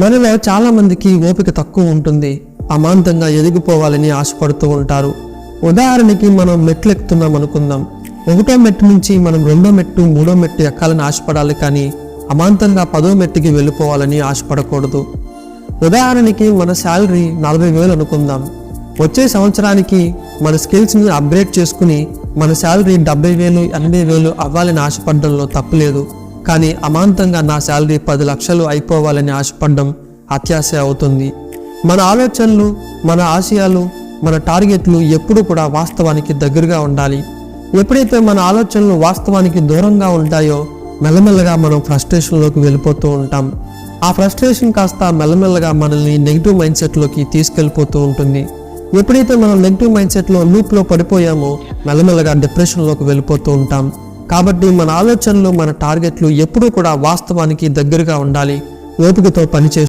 మనలో చాలా మందికి ఓపిక తక్కువ ఉంటుంది. అమాంతంగా ఎదిగిపోవాలని ఆశపడుతూ ఉంటారు. ఉదాహరణకి మనం మెట్లు ఎక్కుతున్నాం అనుకుందాం. 1వ మెట్టు నుంచి మనం 2వ మెట్టు 3వ మెట్టు ఎక్కాలని ఆశపడాలి, కానీ అమాంతంగా 10వ మెట్టుకి వెళ్ళిపోవాలని ఆశపడకూడదు. ఉదాహరణకి మన శాలరీ 40,000 అనుకుందాం. వచ్చే సంవత్సరానికి మన స్కిల్స్ని అప్గ్రేడ్ చేసుకుని మన శాలరీ 70,000 80,000 అవ్వాలని ఆశపడడంలో తప్పులేదు. కానీ అమాంతంగా నా శాలరీ 10 లక్షలు అయిపోవాలని ఆశపడడం అత్యాశ అవుతుంది. మన ఆలోచనలు, మన ఆశయాలు, మన టార్గెట్లు ఎప్పుడూ కూడా వాస్తవానికి దగ్గరగా ఉండాలి. ఎప్పుడైతే మన ఆలోచనలు వాస్తవానికి దూరంగా ఉంటాయో మెల్లమెల్లగా మనం ఫ్రస్ట్రేషన్లోకి వెళ్ళిపోతూ ఉంటాం. ఆ ఫ్రస్ట్రేషన్ కాస్త మెల్లమెల్లగా మనల్ని నెగిటివ్ మైండ్ సెట్లోకి తీసుకెళ్ళిపోతూ ఉంటుంది. ఎప్పుడైతే మనం నెగిటివ్ మైండ్ సెట్లో లూప్లో పడిపోయామో మెల్లమెల్లగా డిప్రెషన్లోకి వెళ్ళిపోతూ ఉంటాం. కాబట్టి మన ఆలోచనలు, మన టార్గెట్లు ఎప్పుడూ కూడా వాస్తవానికి దగ్గరగా ఉండాలి. ఓపికతో పనిచేస్తూ